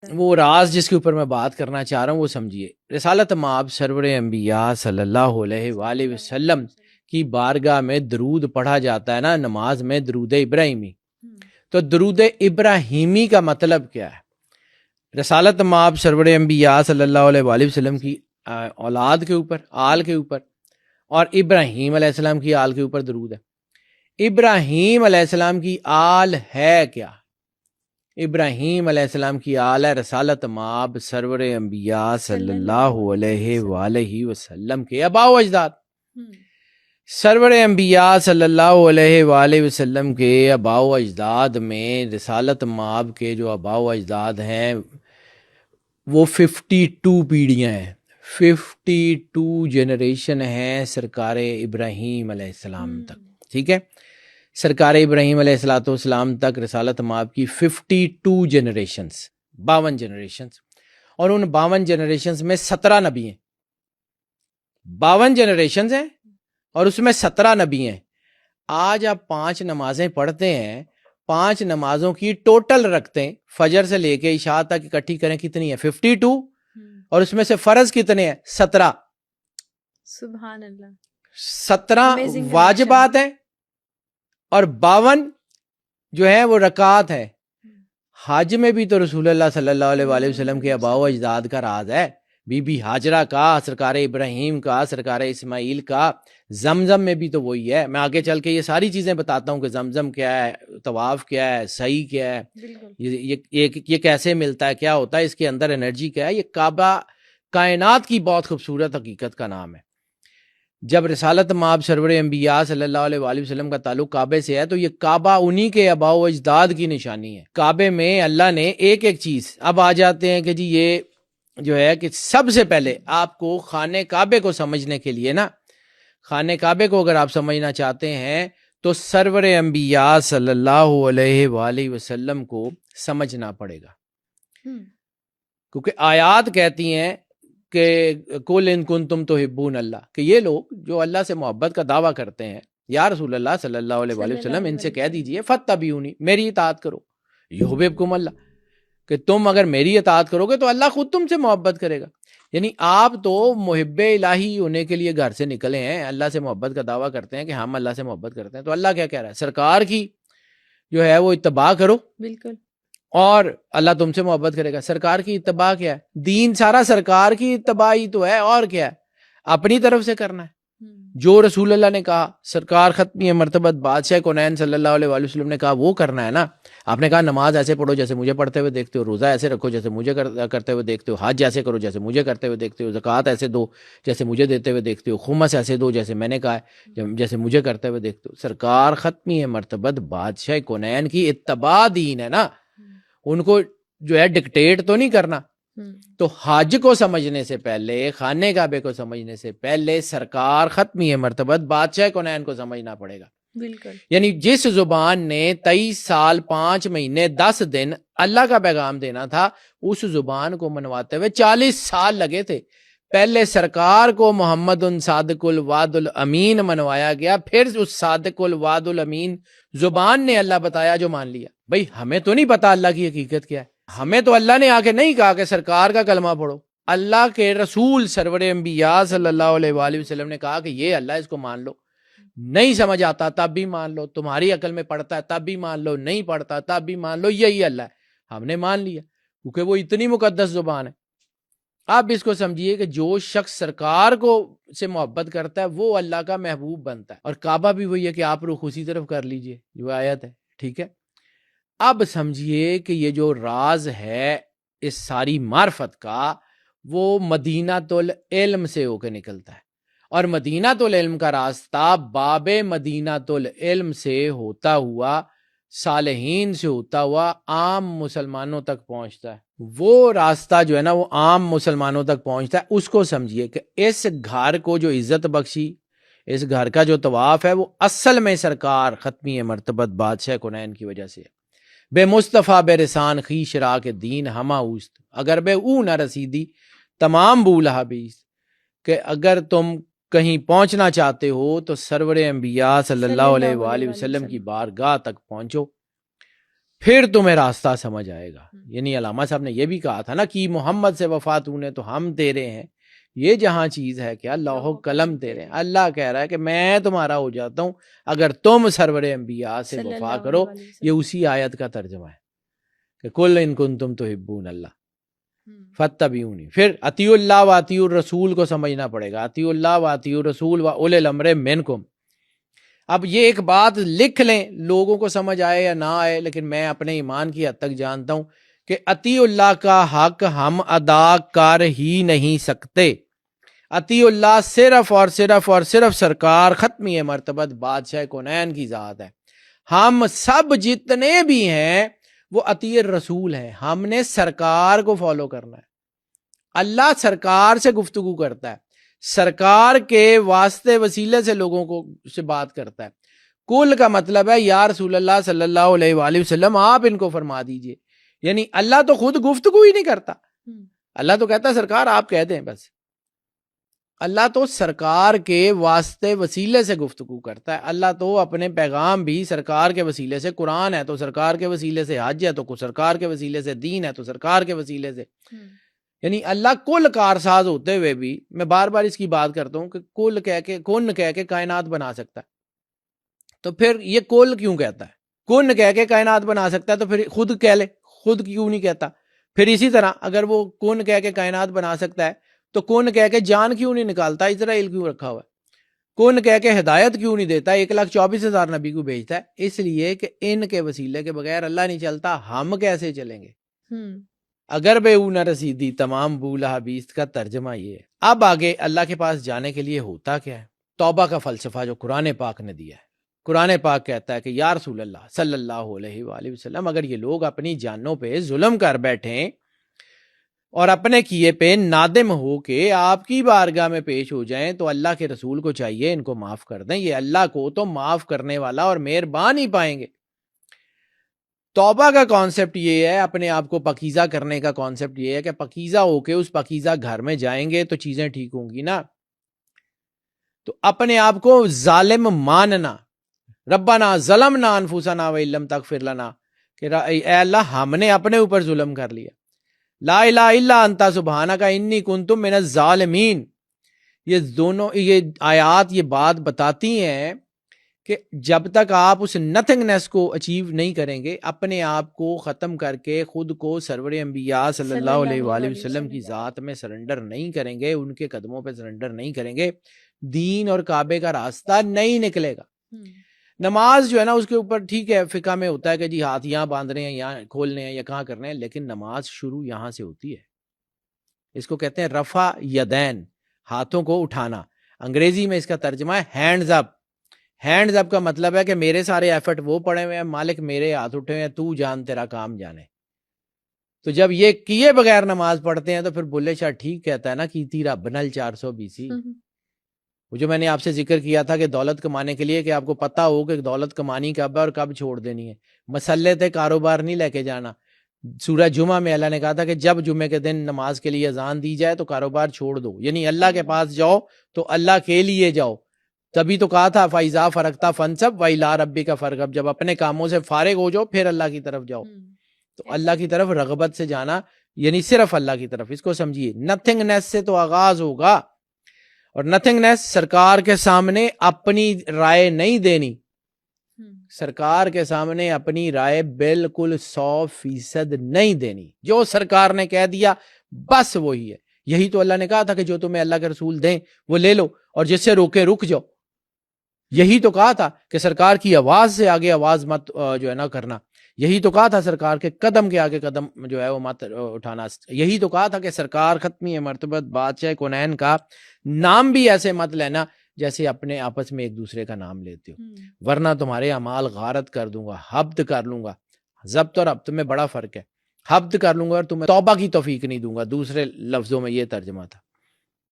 وہ راز جس کے اوپر میں بات کرنا چاہ رہا ہوں وہ سمجھیے. رسالت مآب سرور انبیاء صلی اللہ علیہ وآلہ وسلم کی بارگاہ میں درود پڑھا جاتا ہے نا نماز میں، درود ابراہیمی. تو درود ابراہیمی کا مطلب کیا ہے؟ رسالت مآب سرور انبیاء صلی اللہ علیہ وآلہ وسلم کی اولاد کے اوپر، آل کے اوپر، اور ابراہیم علیہ السلام کی آل کے اوپر درود ہے. ابراہیم علیہ السلام کی آل ہے کیا؟ ابراہیم علیہ السلام کی آل ہے رسالت مآب سرور انبیاء صلی اللہ علیہ وآلہ وسلم کے آباء و اجداد. سرور انبیاء صلی اللہ علیہ وآلہ وسلم کے آباء و اجداد میں رسالت مآب کے جو آباء و اجداد ہیں وہ 52 پیڑھیاں ہیں، 52 جنریشن ہیں سرکار ابراہیم علیہ السلام تک. ٹھیک ہے، سرکار ابراہیم علیہ السلام تک رسالت مآب کی 52 جنریشنز، 52 جنریشنز، اور ان 52 جنریشنز میں 17 نبی ہیں. 52 جنریشنز ہیں اور اس میں 17 نبی ہیں. آج آپ 5 نمازیں پڑھتے ہیں، 5 نمازوں کی ٹوٹل رکھتے ہیں فجر سے لے کے عشاء تک اکٹھی کریں کتنی ہے؟ 52. اور اس میں سے فرض کتنے ہیں؟ 17. سبحان اللہ. 17 واجبات ہیں اور 52 جو ہیں وہ رکعات ہے. حج میں بھی تو رسول اللہ صلی اللہ علیہ وآلہ وسلم کے آباء و اجداد کا راز ہے. بی بی ہاجرہ کا، سرکار ابراہیم کا، سرکار اسماعیل کا. زمزم میں بھی تو وہی ہے. میں آگے چل کے یہ ساری چیزیں بتاتا ہوں کہ زمزم کیا ہے، طواف کیا ہے، سعی کیا ہے، یہ کیسے ملتا ہے، کیا ہوتا ہے، اس کے اندر انرجی کیا ہے. یہ کعبہ کائنات کی بہت خوبصورت حقیقت کا نام ہے. جب رسالت مآب سرور انبیاء صلی اللہ علیہ وآلہ وسلم کا تعلق کعبے سے ہے تو یہ کعبہ انہی کے آباء و اجداد کی نشانی ہے. کعبے میں اللہ نے ایک ایک چیز، اب آ جاتے ہیں کہ جی یہ جو ہے کہ سب سے پہلے آپ کو خانہ کعبے کو سمجھنے کے لیے نا، خانہ کعبے کو اگر آپ سمجھنا چاہتے ہیں تو سرور انبیاء صلی اللہ علیہ وآلہ وسلم کو سمجھنا پڑے گا. کیونکہ آیات کہتی ہیں کہ قُلْ إِن كُنتُمْ تُحِبُّونَ اللہ، کہ یہ لوگ جو اللہ سے محبت کا دعویٰ کرتے ہیں، یا رسول اللہ صلی اللہ علیہ وآلہ وسلم ان سے کہہ دیجئے فَاتَّبِعُونِی، میری اطاعت کرو، یُحْبِبْکُمُ اللہ، کہ تم اگر میری اطاعت کرو گے تو اللہ خود تم سے محبت کرے گا. یعنی آپ تو محب الہی ہونے کے لیے گھر سے نکلے ہیں، اللہ سے محبت کا دعویٰ کرتے ہیں کہ ہم اللہ سے محبت کرتے ہیں، تو اللہ کیا کہہ رہا ہے؟ سرکار کی جو ہے وہ اتباع کرو، بالکل، اور اللہ تم سے محبت کرے گا. سرکار کی اتباع کیا ہے؟ دین سارا سرکار کی اتباع ہی تو ہے، اور کیا ہے؟ اپنی طرف سے کرنا ہے جو رسول اللہ نے کہا. سرکار ختمی مرتبت بادشاہ کونین صلی اللہ علیہ وآلہ وسلم نے کہا وہ کرنا ہے نا. آپ نے کہا نماز ایسے پڑھو جیسے مجھے پڑھتے ہوئے دیکھتے ہو، روزہ ایسے رکھو جیسے مجھے کرتے ہوئے دیکھتے ہو، حج ایسے کرو جیسے مجھے کرتے ہوئے دیکھتے ہو، زکوٰۃ ایسے دو جیسے مجھے دیتے ہوئے دیکھتے ہو، خمس ایسے دو جیسے میں نے کہا ہے جیسے مجھے کرتے ہوئے دیکھتے ہو. سرکار ختمی مرتبت بادشاہ کونین کی اتباع دین ہے نا، ان کو جو ہے ڈکٹیٹ تو نہیں کرنا. تو حج کو سمجھنے سے پہلے، خانہ کعبے کو سمجھنے سے پہلے سرکار ختمی مرتبت بادشاہ کونین کو سمجھنا پڑے گا. بالکل، یعنی جس زبان نے 23 سال 5 مہینے 10 دن اللہ کا پیغام دینا تھا، اس زبان کو منواتے ہوئے 40 سال لگے تھے. پہلے سرکار کو محمد صادق الوعد الامین منوایا گیا، پھر اس صادق الوعد الامین زبان نے اللہ بتایا جو مان لیا. بھئی ہمیں تو نہیں پتا اللہ کی حقیقت کیا ہے، ہمیں تو اللہ نے آ کے نہیں کہا کہ سرکار کا کلمہ پڑھو. اللہ کے رسول سرور انبیاء صلی اللہ علیہ وآلہ وسلم نے کہا کہ یہ اللہ، اس کو مان لو. نہیں سمجھ آتا تب بھی مان لو، تمہاری عقل میں پڑتا ہے تب بھی مان لو، نہیں پڑتا تب بھی مان لو، یہی اللہ ہے. ہم نے مان لیا کیونکہ وہ اتنی مقدس زبان ہے. آپ اس کو سمجھیے کہ جو شخص سرکار کو سے محبت کرتا ہے وہ اللہ کا محبوب بنتا ہے. اور کعبہ بھی وہی ہے کہ آپ رخ اسی طرف کر لیجئے جو آیت ہے. ٹھیک ہے، اب سمجھیے کہ یہ جو راز ہے اس ساری معرفت کا، وہ مدینۃ العلم سے ہو کے نکلتا ہے. اور مدینۃ العلم کا راستہ باب مدینۃ العلم سے ہوتا ہوا، صالحین سے ہوتا ہوا عام مسلمانوں تک پہنچتا ہے. وہ راستہ جو ہے نا وہ عام مسلمانوں تک پہنچتا ہے. اس کو سمجھیے کہ اس گھر کو جو عزت بخشی، اس گھر کا جو طواف ہے، وہ اصل میں سرکار ختمی مرتبت بادشاہ کونین کی وجہ سے ہے. بے مصطفیٰ بے رسان خیش را کے دین ہما اوست، اگر بے او نہ رسیدی تمام بولہ بیست، کہ اگر تم کہیں پہنچنا چاہتے ہو تو سرور انبیاء صلی اللہ علیہ وآلہ وسلم کی بارگاہ تک پہنچو. پھر تمہیں راستہ سمجھ آئے گا. یعنی علامہ صاحب نے یہ بھی کہا تھا نا کہ محمد سے وفا تو نے تو ہم تیرے ہیں. یہ جہاں چیز ہے کیا لوح و قلم تیرے ہیں. اللہ کہہ رہا ہے کہ میں تمہارا ہو جاتا ہوں اگر تم سرور انبیاء سے وفا کرو. یہ اسی آیت کا ترجمہ ہے کہ کل ان کنتم تحبون اللہ فاتبعونی. پھر اطیعوا اللہ و اطیعوا الرسول کو سمجھنا پڑے گا. اطیعوا اللہ و اطیعوا الرسول و اولی الامر منکم. اب یہ ایک بات لکھ لیں, لوگوں کو سمجھ آئے یا نہ آئے, لیکن میں اپنے ایمان کی حد تک جانتا ہوں کہ اطیع اللہ کا حق ہم ادا کر ہی نہیں سکتے. اطیع اللہ صرف اور صرف اور صرف سرکار ختمی مرتبت بادشاہ کونین کی ذات ہے. ہم سب جتنے بھی ہیں وہ اطیع الرسول ہیں. ہم نے سرکار کو فالو کرنا ہے. اللہ سرکار سے گفتگو کرتا ہے, سرکار کے واسطے وسیلے سے لوگوں کو سے بات کرتا ہے. کل کا مطلب ہے یا رسول اللہ صلی اللہ علیہ وآلہ وسلم آپ ان کو فرما دیجئے. یعنی اللہ تو خود گفتگو ہی نہیں کرتا, اللہ تو کہتا ہے سرکار آپ کہہ دیں بس. اللہ تو سرکار کے واسطے وسیلے سے گفتگو کرتا ہے. اللہ تو اپنے پیغام بھی سرکار کے وسیلے سے, قرآن ہے تو سرکار کے وسیلے سے, حج ہے تو سرکار کے وسیلے سے, دین ہے تو سرکار کے وسیلے سے. یعنی اللہ کل کارساز ہوتے ہوئے بھی, میں بار بار اس کی بات کرتا ہوں کہ کل کہہ کے کائنات بنا سکتا ہے, تو پھر یہ کل کیوں کہتا ہے؟ کن کہہ کے کائنات بنا سکتا ہے تو پھر خود کہہ لے, خود کیوں نہیں کہتا؟ پھر اسی طرح اگر وہ کن کہہ کے کائنات بنا سکتا ہے تو کن کہہ کے جان کیوں نہیں نکالتا؟ اسرائیل کیوں رکھا ہوا ہے؟ کن کہہ کے ہدایت کیوں نہیں دیتا؟ 1,24,000 نبی کو بھیجتا ہے. اس لیے کہ ان کے وسیلے کے بغیر اللہ نہیں چلتا. ہم کیسے چلیں گے اگر بے او نہ رسیدی؟ تمام بولا حبیث کا ترجمہ یہ ہے. اب آگے اللہ کے پاس جانے کے لیے ہوتا کیا ہے؟ توبہ کا فلسفہ جو قرآن پاک نے دیا ہے. قرآن پاک کہتا ہے کہ یا رسول اللہ صلی اللہ علیہ وآلہ وسلم, اگر یہ لوگ اپنی جانوں پہ ظلم کر بیٹھیں اور اپنے کیے پہ نادم ہو کے آپ کی بارگاہ میں پیش ہو جائیں تو اللہ کے رسول کو چاہیے ان کو معاف کر دیں. یہ اللہ کو تو معاف کرنے والا اور مہربان ہی پائیں گے. توبہ کا کانسیپٹ یہ ہے, اپنے آپ کو پاکیزہ کرنے کا کانسیپٹ یہ ہے کہ پاکیزہ ہو کے اس پاکیزہ گھر میں جائیں گے تو چیزیں ٹھیک ہوں گی نا. تو اپنے آپ کو ظالم ماننا, ربنا ظلمنا انفسنا وان لم تغفر لنا, کہ اے اللہ ہم نے اپنے اوپر ظلم کر لیا. لا الہ الا انت سبحانک انی کنت من الظالمین. یہ دونوں یہ آیات یہ بات بتاتی ہیں کہ جب تک آپ اس نتھنگنیس کو اچیو نہیں کریں گے, اپنے آپ کو ختم کر کے خود کو سرور انبیاء صلی اللہ علیہ وآلہ وسلم کی ذات میں سرنڈر نہیں کریں گے, ان کے قدموں پہ سرنڈر نہیں کریں گے, دین اور کعبے کا راستہ نہیں نکلے گا. نماز جو ہے نا اس کے اوپر ٹھیک ہے فقہ میں ہوتا ہے کہ جی ہاتھ یہاں باندھنے ہیں, یہاں کھولنے ہیں یا کہاں کرنے ہیں, لیکن نماز شروع یہاں سے ہوتی ہے. اس کو کہتے ہیں رفع یدین, ہاتھوں کو اٹھانا. انگریزی میں اس کا ترجمہ ہے ہینڈز اپ. ہینڈز اپ کا مطلب ہے کہ میرے سارے ایفرٹ وہ پڑے ہوئے ہیں, مالک میرے ہاتھ اٹھے ہوئے ہیں, تو جان تیرا کام جانے. تو جب یہ کیے بغیر نماز پڑھتے ہیں تو پھر بلے شاہ ٹھیک کہتا ہے نا کہ تیرا بنل 420. وہ جو میں نے آپ سے ذکر کیا تھا کہ دولت کمانے کے لیے کہ آپ کو پتہ ہو کہ دولت کمانی کب ہے اور کب چھوڑ دینی ہے. مسئلے تھے کاروبار نہیں لے کے جانا. سورہ جمعہ میں اللہ نے کہا تھا کہ جب جمعے کے دن نماز کے لیے اذان دی جائے تو کاروبار چھوڑ دو, یعنی اللہ کے پاس جاؤ تو اللہ کے لیے جاؤ. تبھی تو کہا تھا فَإِذَا فَرَغْتَ فَانْصَبْ وَإِلَىٰ رَبِّكَ فَارْغَب, جب اپنے کاموں سے فارغ ہو جاؤ پھر اللہ کی طرف جاؤ. تو اللہ کی طرف رغبت سے جانا یعنی صرف اللہ کی طرف. اس کو سمجھیے, نتھنگنیس سے تو آغاز ہوگا, اور نتھنگنیس سرکار کے سامنے اپنی رائے نہیں دینی. سرکار کے سامنے اپنی رائے بالکل 100% نہیں دینی. جو سرکار نے کہہ دیا بس وہی ہے. یہی تو اللہ نے کہا تھا کہ جو تمہیں اللہ کے رسول دیں وہ لے لو اور جس سے روکے رک جاؤ. یہی تو کہا تھا کہ سرکار کی آواز سے آگے آواز مت جو ہے نا کرنا. یہی تو کہا تھا سرکار کے قدم کے آگے قدم جو ہے وہ مت اٹھانا. یہی تو کہا تھا کہ سرکار ختمی مرتبت بادشاہ کونین کا نام بھی ایسے مت لینا جیسے اپنے آپس میں ایک دوسرے کا نام لیتے ہو, ورنہ تمہارے اعمال غارت کر دوں گا, حبت کر لوں گا. ضبط اور حبت میں بڑا فرق ہے. حبت کر لوں گا اور تمہیں توبہ کی توفیق نہیں دوں گا. دوسرے لفظوں میں یہ ترجمہ تھا.